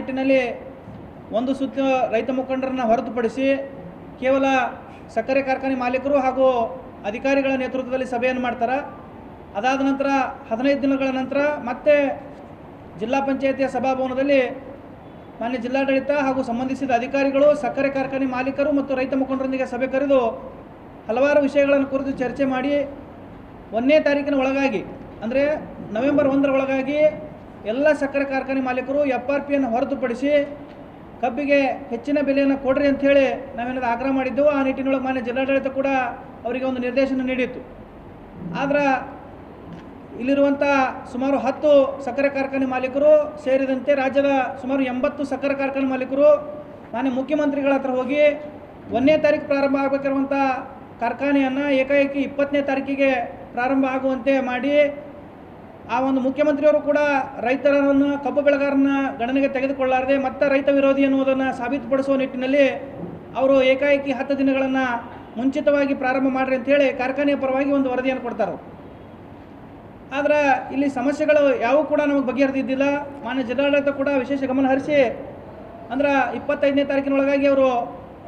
ನಿಟ್ಟಿನಲ್ಲಿ ಒಂದು ಸುತ್ತ ರೈತ ಮುಖಂಡರನ್ನು ಹೊರತುಪಡಿಸಿ ಕೇವಲ ಸಕ್ಕರೆ ಕಾರ್ಖಾನೆ ಮಾಲೀಕರು ಹಾಗೂ ಅಧಿಕಾರಿಗಳ ನೇತೃತ್ವದಲ್ಲಿ ಸಭೆಯನ್ನು ಮಾಡ್ತಾರೆ. ಅದಾದ ನಂತರ 15 ದಿನಗಳ ನಂತರ ಮತ್ತೆ ಜಿಲ್ಲಾ ಪಂಚಾಯತಿಯ ಸಭಾಭವನದಲ್ಲಿ ಮಾನ್ಯ ಜಿಲ್ಲಾಡಳಿತ ಹಾಗೂ ಸಂಬಂಧಿಸಿದ ಅಧಿಕಾರಿಗಳು ಸಕ್ಕರೆ ಕಾರ್ಖಾನೆ ಮಾಲೀಕರು ಮತ್ತು ರೈತ ಮುಖಂಡರೊಂದಿಗೆ ಸಭೆ ಕರೆದು ಹಲವಾರು ವಿಷಯಗಳನ್ನು ಕುರಿತು ಚರ್ಚೆ ಮಾಡಿ 1ನೇ ತಾರೀಕಿನ ಒಳಗಾಗಿ ಅಂದರೆ ನವೆಂಬರ್ 1ರ ಒಳಗಾಗಿ ಎಲ್ಲ ಸಕ್ಕರೆ ಕಾರ್ಖಾನೆ ಮಾಲೀಕರು FRPಯನ್ನು ಹೊರತುಪಡಿಸಿ ಕಬ್ಬಿಗೆ ಹೆಚ್ಚಿನ ಬೆಲೆಯನ್ನು ಕೊಡ್ರಿ ಅಂಥೇಳಿ ನಾವೇನಾದ್ರು ಆಗ್ರಹ ಮಾಡಿದ್ದೆವು. ಆ ನಿಟ್ಟಿನೊಳಗೆ ಮಾನ್ಯ ಜಿಲ್ಲಾಡಳಿತ ಕೂಡ ಅವರಿಗೆ ಒಂದು ನಿರ್ದೇಶನ ನೀಡಿತ್ತು. ಆದರೆ ಇಲ್ಲಿರುವಂಥ ಸುಮಾರು 10 ಸಕ್ಕರೆ ಕಾರ್ಖಾನೆ ಮಾಲೀಕರು ಸೇರಿದಂತೆ ರಾಜ್ಯದ ಸುಮಾರು 80 ಸಕ್ಕರೆ ಕಾರ್ಖಾನೆ ಮಾಲೀಕರು ಮಾನ್ಯ ಮುಖ್ಯಮಂತ್ರಿಗಳ ಹತ್ರ ಹೋಗಿ 1ನೇ ತಾರೀಕು ಪ್ರಾರಂಭ ಆಗಬೇಕಿರುವಂಥ ಕಾರ್ಖಾನೆಯನ್ನು ಏಕಾಏಕಿ 20ನೇ ತಾರೀಕಿಗೆ ಪ್ರಾರಂಭ ಆಗುವಂತೆ ಮಾಡಿ ಆ ಒಂದು ಮುಖ್ಯಮಂತ್ರಿಯವರು ಕೂಡ ರೈತರನ್ನು ಕಬ್ಬು ಬೆಳೆಗಾರರನ್ನ ಗಣನೆಗೆ ತೆಗೆದುಕೊಳ್ಳಾರದೆ ಮತ್ತು ರೈತ ವಿರೋಧಿ ಎನ್ನುವುದನ್ನು ಸಾಬೀತುಪಡಿಸುವ ನಿಟ್ಟಿನಲ್ಲಿ ಅವರು ಏಕಾಏಕಿ 10 ದಿನಗಳನ್ನು ಮುಂಚಿತವಾಗಿ ಪ್ರಾರಂಭ ಮಾಡಿರಿ ಅಂಥೇಳಿ ಕಾರ್ಖಾನೆಯ ಪರವಾಗಿ ಒಂದು ವರದಿಯನ್ನು ಕೊಡ್ತಾರೆ. ಆದರೆ ಇಲ್ಲಿ ಸಮಸ್ಯೆಗಳು ಯಾವುವು ಕೂಡ ನಮಗೆ ಬಗೆಹರಿದಿದ್ದಿಲ್ಲ. ಮಾನ್ಯ ಜಿಲ್ಲಾಡಳಿತ ಕೂಡ ವಿಶೇಷ ಗಮನ ಹರಿಸಿ ಅಂದ್ರೆ 25ನೇ ತಾರೀಕಿನೊಳಗಾಗಿ ಅವರು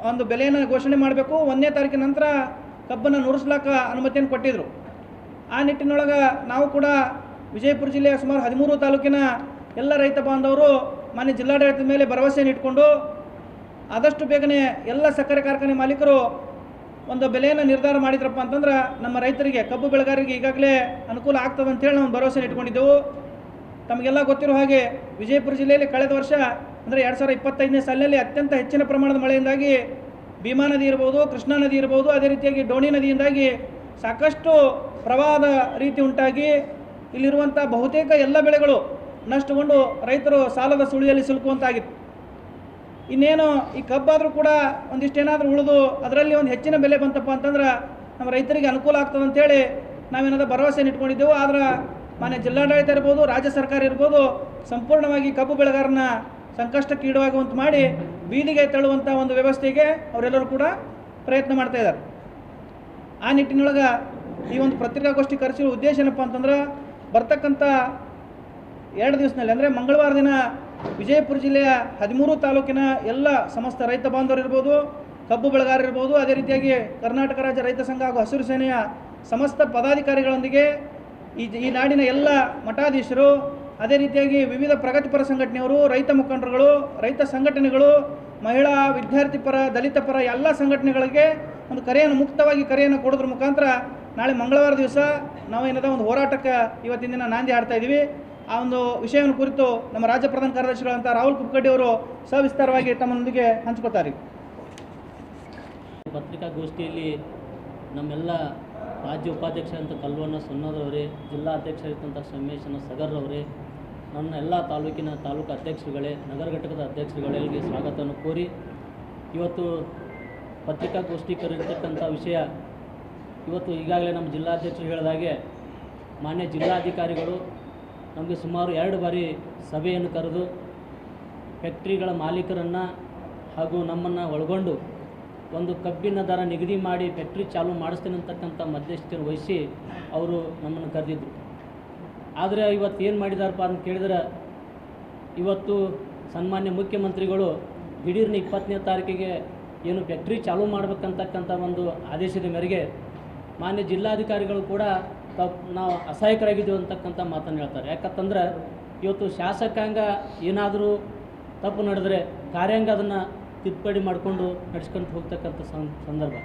ಒಂದು ಬೆಲೆಯನ್ನು ಘೋಷಣೆ ಮಾಡಬೇಕು, 1ನೇ ತಾರೀಕಿನ ನಂತರ ಕಬ್ಬನ್ನು ನುರಿಸ್ಲಾಕ ಅನುಮತಿಯನ್ನು ಕೊಟ್ಟಿದ್ದರು. ಆ ನಿಟ್ಟಿನೊಳಗೆ ನಾವು ಕೂಡ ವಿಜಯಪುರ ಜಿಲ್ಲೆಯ ಸುಮಾರು 13 ತಾಲೂಕಿನ ಎಲ್ಲ ರೈತ ಬಾಂಧವರು ಮಾನ್ಯ ಜಿಲ್ಲಾಡಳಿತದ ಮೇಲೆ ಭರವಸೆಯನ್ನು ಇಟ್ಕೊಂಡು ಆದಷ್ಟು ಬೇಗನೆ ಎಲ್ಲ ಸಕ್ಕರೆ ಕಾರ್ಖಾನೆ ಮಾಲೀಕರು ಒಂದು ಬೆಲೆಯನ್ನು ನಿರ್ಧಾರ ಮಾಡಿದ್ರಪ್ಪ ಅಂತಂದ್ರೆ ನಮ್ಮ ರೈತರಿಗೆ ಕಬ್ಬು ಬೆಳೆಗಾರರಿಗೆ ಈಗಾಗಲೇ ಅನುಕೂಲ ಆಗ್ತದೆ ಅಂತೇಳಿ ನಾವು ಭರವಸೆಯನ್ನು ಇಟ್ಕೊಂಡಿದ್ದೆವು. ತಮಗೆಲ್ಲ ಗೊತ್ತಿರೋ ಹಾಗೆ ವಿಜಯಪುರ ಜಿಲ್ಲೆಯಲ್ಲಿ ಕಳೆದ ವರ್ಷ ಅಂದರೆ 2025ನೇ ಸಾಲಿನಲ್ಲಿ ಅತ್ಯಂತ ಹೆಚ್ಚಿನ ಪ್ರಮಾಣದ ಮಳೆಯಿಂದಾಗಿ ಭೀಮಾ ನದಿ ಇರ್ಬೋದು, ಕೃಷ್ಣಾ ನದಿ ಇರ್ಬೋದು, ಅದೇ ರೀತಿಯಾಗಿ ಡೋಣಿ ನದಿಯಿಂದಾಗಿ ಸಾಕಷ್ಟು ಪ್ರವಾಹದ ರೀತಿ ಉಂಟಾಗಿ ಇಲ್ಲಿರುವಂಥ ಬಹುತೇಕ ಎಲ್ಲ ಬೆಳೆಗಳು ನಷ್ಟಗೊಂಡು ರೈತರು ಸಾಲದ ಸುಳಿಯಲ್ಲಿ ಸಿಲುಕುವಂತಾಗಿತ್ತು. ಇನ್ನೇನು ಈ ಕಬ್ಬಾದರೂ ಕೂಡ ಒಂದಿಷ್ಟೇನಾದರೂ ಉಳಿದು ಅದರಲ್ಲಿ ಒಂದು ಹೆಚ್ಚಿನ ಬೆಲೆ ಬಂತಪ್ಪ ಅಂತಂದ್ರೆ ನಮ್ಮ ರೈತರಿಗೆ ಅನುಕೂಲ ಆಗ್ತದೆ ಅಂತೇಳಿ ನಾವೇನಾದರೂ ಭರವಸೆಯನ್ನು ಇಟ್ಕೊಂಡಿದ್ದೆವು. ಆದರೆ ಮಾನ್ಯ ಜಿಲ್ಲಾಡಳಿತ ಇರ್ಬೋದು, ರಾಜ್ಯ ಸರ್ಕಾರ ಇರ್ಬೋದು, ಸಂಪೂರ್ಣವಾಗಿ ಕಬ್ಬು ಬೆಳೆಗಾರನ ಸಂಕಷ್ಟಕ್ಕೆ ಈಡಾಗುವಂತೆ ಮಾಡಿ ಬೀದಿಗೆ ತಳ್ಳುವಂಥ ಒಂದು ವ್ಯವಸ್ಥೆಗೆ ಅವರೆಲ್ಲರೂ ಕೂಡ ಪ್ರಯತ್ನ ಮಾಡ್ತಾಯಿದ್ದಾರೆ. ಆ ನಿಟ್ಟಿನೊಳಗೆ ಈ ಒಂದು ಪತ್ರಿಕಾಗೋಷ್ಠಿ ಕರೆಸಿರೋ ಉದ್ದೇಶ ಏನಪ್ಪ ಅಂತಂದ್ರೆ ಬರ್ತಕ್ಕಂಥ 2 ದಿವಸದಲ್ಲಿ ಅಂದರೆ ಮಂಗಳವಾರ ದಿನ ವಿಜಯಪುರ ಜಿಲ್ಲೆಯ 13 ತಾಲೂಕಿನ ಎಲ್ಲ ಸಮಸ್ತ ರೈತ ಬಾಂಧವರು ಇರ್ಬೋದು, ಕಬ್ಬು ಬೆಳೆಗಾರರು ಇರ್ಬೋದು, ಅದೇ ರೀತಿಯಾಗಿ ಕರ್ನಾಟಕ ರಾಜ್ಯ ರೈತ ಸಂಘ ಹಾಗೂ ಹಸಿರು ಸೇನೆಯ ಸಮಸ್ತ ಪದಾಧಿಕಾರಿಗಳೊಂದಿಗೆ ಈ ನಾಡಿನ ಎಲ್ಲ ಮಠಾಧೀಶರು, ಅದೇ ರೀತಿಯಾಗಿ ವಿವಿಧ ಪ್ರಗತಿಪರ ಸಂಘಟನೆಯವರು, ರೈತ ಮುಖಂಡರುಗಳು, ರೈತ ಸಂಘಟನೆಗಳು, ಮಹಿಳಾ ವಿದ್ಯಾರ್ಥಿ ಪರ, ದಲಿತ ಪರ ಎಲ್ಲ ಸಂಘಟನೆಗಳಿಗೆ ಒಂದು ಕರೆಯನ್ನು ಮುಕ್ತವಾಗಿ ಕರೆಯನ್ನು ಕೊಡೋದ್ರ ಮುಖಾಂತರ ನಾಳೆ ಮಂಗಳವಾರ ದಿವಸ ನಾವೇನದ ಒಂದು ಹೋರಾಟಕ್ಕೆ ಇವತ್ತಿನ ದಿನ ನಾಂದಿ ಹಾಡ್ತಾ ಇದ್ದೀವಿ. ಆ ಒಂದು ವಿಷಯವನ್ನು ಕುರಿತು ನಮ್ಮ ರಾಜ್ಯ ಪ್ರಧಾನ ಕಾರ್ಯದರ್ಶಿಗಳಂತ ರಾಹುಲ್ ಕುಕ್ಕಡ್ಡಿ ಅವರು ಸವಿಸ್ತಾರವಾಗಿ ತಮ್ಮೊಂದಿಗೆ ಹಂಚ್ಕೋತಾರೆ. ಪತ್ರಿಕಾಗೋಷ್ಠಿಯಲ್ಲಿ ನಮ್ಮೆಲ್ಲ ರಾಜ್ಯ ಉಪಾಧ್ಯಕ್ಷರಂತ ಕಲ್ವಣ್ಣ ಸೊನ್ನದವರೇ, ಜಿಲ್ಲಾ ಅಧ್ಯಕ್ಷರಿದ್ದಂಥ ಸಮ್ಮೇಶನ ಸಗರ್ರವರೇ, ನನ್ನ ಎಲ್ಲ ತಾಲೂಕಿನ ತಾಲೂಕು ಅಧ್ಯಕ್ಷರುಗಳೇ, ನಗರ ಘಟಕದ ಅಧ್ಯಕ್ಷರುಗಳಿಗೆ ಸ್ವಾಗತವನ್ನು ಕೋರಿ ಇವತ್ತು ಪತ್ರಿಕಾಗೋಷ್ಠಿ ಕರೆದಿರ್ತಕ್ಕಂಥ ವಿಷಯ ಇವತ್ತು ಈಗಾಗಲೇ ನಮ್ಮ ಜಿಲ್ಲಾಧ್ಯಕ್ಷರು ಹೇಳಿದಾಗೆ ಮಾನ್ಯ ಜಿಲ್ಲಾಧಿಕಾರಿಗಳು ನಮಗೆ ಸುಮಾರು 2 ಬಾರಿ ಸಭೆಯನ್ನು ಕರೆದು ಫ್ಯಾಕ್ಟ್ರಿಗಳ ಮಾಲೀಕರನ್ನು ಹಾಗೂ ನಮ್ಮನ್ನು ಒಳಗೊಂಡು ಒಂದು ಕಬ್ಬಿನ ದರ ನಿಗದಿ ಮಾಡಿ ಫ್ಯಾಕ್ಟ್ರಿ ಚಾಲೂ ಮಾಡಿಸ್ತೇನೆ ಅಂತಕ್ಕಂಥ ಮಧ್ಯಸ್ಥರು ವಹಿಸಿ ಅವರು ನಮ್ಮನ್ನು ಕರೆದಿದ್ದರು. ಆದರೆ ಇವತ್ತು ಏನು ಮಾಡಿದಾರಪ್ಪ ಅಂತ ಕೇಳಿದ್ರೆ ಇವತ್ತು ಸನ್ಮಾನ್ಯ ಮುಖ್ಯಮಂತ್ರಿಗಳು ದಿಢೀರ್ನ 20ನೇ ತಾರೀಕಿಗೆ ಏನು ಫ್ಯಾಕ್ಟ್ರಿ ಚಾಲೂ ಮಾಡಬೇಕಂತಕ್ಕಂಥ ಒಂದು ಆದೇಶದ ಮೇರೆಗೆ ಮಾನ್ಯ ಜಿಲ್ಲಾಧಿಕಾರಿಗಳು ಕೂಡ ನಾವು ಅಸಹಾಯಕರಾಗಿದ್ದೀವಿ ಅಂತಕ್ಕಂಥ ಮಾತನ್ನು ಹೇಳ್ತಾರೆ. ಯಾಕಂತಂದ್ರೆ ಇವತ್ತು ಶಾಸಕಾಂಗ ಏನಾದರೂ ತಪ್ಪು ನಡೆದರೆ ಕಾರ್ಯಾಂಗ ಅದನ್ನು ತಿದ್ದುಪಡಿ ಮಾಡಿಕೊಂಡು ನಡೆಸ್ಕೊಂಡು ಹೋಗ್ತಕ್ಕಂಥ ಸಂದರ್ಭ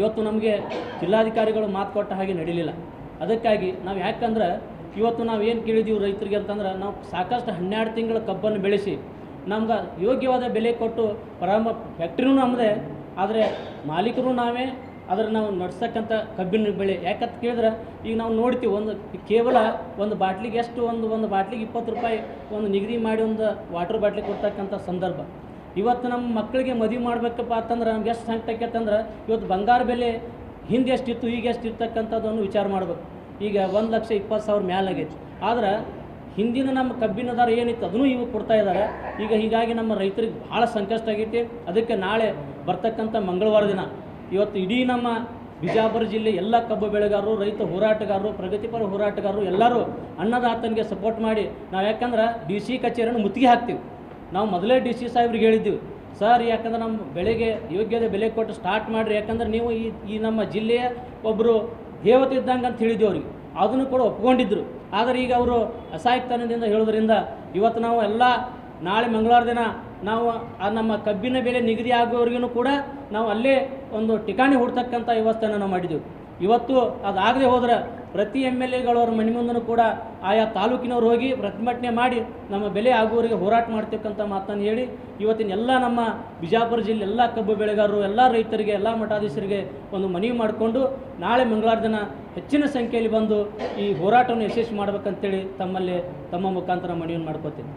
ಇವತ್ತು ನಮಗೆ ಜಿಲ್ಲಾಧಿಕಾರಿಗಳು ಮಾತು ಕೊಟ್ಟ ಹಾಗೆ ನಡೀಲಿಲ್ಲ. ಅದಕ್ಕಾಗಿ ನಾವು ಯಾಕಂದ್ರೆ ಇವತ್ತು ನಾವು ಏನು ಕೇಳಿದ್ದೀವಿ ರೈತರಿಗೆ ಅಂತಂದ್ರೆ ನಾವು ಸಾಕಷ್ಟು 12 ತಿಂಗಳ ಕಬ್ಬನ್ನು ಬೆಳೆಸಿ ನಮ್ಗೆ ಯೋಗ್ಯವಾದ ಬೆಲೆ ಕೊಟ್ಟು ಪ್ರಾರಂಭ ಫ್ಯಾಕ್ಟ್ರಿನೂ ನಮ್ಮದೇ, ಆದರೆ ಮಾಲೀಕರು ನಾವೇ, ಆದರೆ ನಾವು ನಡೆಸ್ತಕ್ಕಂಥ ಕಬ್ಬಿನ ಬೆಳೆ ಯಾಕಂತ ಕೇಳಿದ್ರೆ ಈಗ ನಾವು ನೋಡ್ತೀವಿ ಕೇವಲ ಒಂದು ಬಾಟ್ಲಿಗೆ ಎಷ್ಟು ಒಂದು ಬಾಟ್ಲಿಗೆ 20 ರೂಪಾಯಿ ಒಂದು ನಿಗದಿ ಮಾಡಿ ಒಂದು ವಾಟರ್ ಬಾಟ್ಲಿ ಕೊಡ್ತಕ್ಕಂಥ ಸಂದರ್ಭ. ಇವತ್ತು ನಮ್ಮ ಮಕ್ಕಳಿಗೆ ಮದುವೆ ಮಾಡಬೇಕಪ್ಪ ಅಂತಂದ್ರೆ ನಮ್ಗೆ ಎಷ್ಟು ಸಂಕಟ ಆಕೈತಂದ್ರೆ ಇವತ್ತು ಬಂಗಾರ ಬೆಲೆ ಹಿಂದೆ ಎಷ್ಟಿತ್ತು ಈಗ ಎಷ್ಟು ಇರ್ತಕ್ಕಂಥದ್ದನ್ನು ವಿಚಾರ ಮಾಡಬೇಕು. ಈಗ 1,20,000 ಮ್ಯಾಲಾಗೈತಿ. ಆದ್ರೆ ಹಿಂದಿನ ನಮ್ಮ ಕಬ್ಬಿನ ದರ ಏನಿತ್ತು ಅದನ್ನು ಇವು ಕೊಡ್ತಾ ಇದ್ದಾರೆ. ಈಗ ಹೀಗಾಗಿ ನಮ್ಮ ರೈತರಿಗೆ ಭಾಳ ಸಂಕಷ್ಟ ಆಗೈತಿ. ಅದಕ್ಕೆ ನಾಳೆ ಬರ್ತಕ್ಕಂಥ ಮಂಗಳವಾರ ದಿನ ಇವತ್ತು ಇಡೀ ನಮ್ಮ ಬಿಜಾಪುರ ಜಿಲ್ಲೆ ಎಲ್ಲ ಕಬ್ಬು ಬೆಳೆಗಾರರು, ರೈತ ಹೋರಾಟಗಾರರು, ಪ್ರಗತಿಪರ ಹೋರಾಟಗಾರರು ಎಲ್ಲರೂ ಅನ್ನದಾತನಿಗೆ ಸಪೋರ್ಟ್ ಮಾಡಿ ನಾವು ಯಾಕಂದ್ರೆ DC ಕಚೇರಿಯನ್ನು ಮುತ್ತಿಗೆ ಹಾಕ್ತೀವಿ. ನಾವು ಮೊದಲೇ ಡಿ ಸಿ ಸಾಹೇಬ್ರಿಗೆ ಹೇಳಿದ್ದೀವಿ, ಸರ್ ಯಾಕಂದ್ರೆ ನಮ್ಮ ಬೆಳೆಗೆ ಯೋಗ್ಯತೆ ಬೆಲೆ ಕೊಟ್ಟು ಸ್ಟಾರ್ಟ್ ಮಾಡಿರಿ, ಯಾಕಂದ್ರೆ ನೀವು ಈ ನಮ್ಮ ಜಿಲ್ಲೆಯ ಒಬ್ಬರು ದೇವತೆ ಇದ್ದಂಗೆ ಅಂತ ಹೇಳಿದ್ದೀವಿ ಅವ್ರಿಗೆ. ಅದನ್ನು ಕೂಡ ಒಪ್ಕೊಂಡಿದ್ದರು. ಆದರೆ ಈಗ ಅವರು ಅಸಹಾಯಕತನದಿಂದ ಹೇಳೋದ್ರಿಂದ ಇವತ್ತು ನಾವು ಎಲ್ಲ ನಾಳೆ ಮಂಗಳವಾರ ದಿನ ನಾವು ನಮ್ಮ ಕಬ್ಬಿನ ಬೆಲೆ ನಿಗದಿ ಆಗೋವರೆಗೂ ಕೂಡ ನಾವು ಅಲ್ಲೇ ಒಂದು ಠಿಕಾಣಿ ಹುಡ್ತಕ್ಕಂಥ ವ್ಯವಸ್ಥೆಯನ್ನು ನಾವು ಮಾಡಿದ್ದೆವು. ಇವತ್ತು ಅದಾಗದೆ ಹೋದ್ರೆ ಪ್ರತಿ MLA ಗಳವ್ರ ಮನೆ ಮುಂದೂ ಕೂಡ ಆಯಾ ತಾಲೂಕಿನವ್ರು ಹೋಗಿ ಪ್ರತಿಭಟನೆ ಮಾಡಿ ನಮ್ಮ ಬೆಲೆ ಆಗುವವರಿಗೆ ಹೋರಾಟ ಮಾಡ್ತಕ್ಕಂಥ ಮಾತನ್ನು ಹೇಳಿ ಇವತ್ತಿನ ಎಲ್ಲ ನಮ್ಮ ಬಿಜಾಪುರ ಜಿಲ್ಲೆ ಎಲ್ಲ ಕಬ್ಬು ಬೆಳೆಗಾರರು, ಎಲ್ಲ ರೈತರಿಗೆ, ಎಲ್ಲ ಮಠಾಧೀಶರಿಗೆ ಒಂದು ಮನವಿ ಮಾಡಿಕೊಂಡು ನಾಳೆ ಮಂಗಳವಾರ ದಿನ ಹೆಚ್ಚಿನ ಸಂಖ್ಯೆಯಲ್ಲಿ ಬಂದು ಈ ಹೋರಾಟವನ್ನು ಯಶಸ್ವಿ ಮಾಡ್ಬೇಕಂತೇಳಿ ತಮ್ಮ ಮುಖಾಂತರ ಮನವಿಯನ್ನು ಮಾಡ್ಕೋತೀನಿ.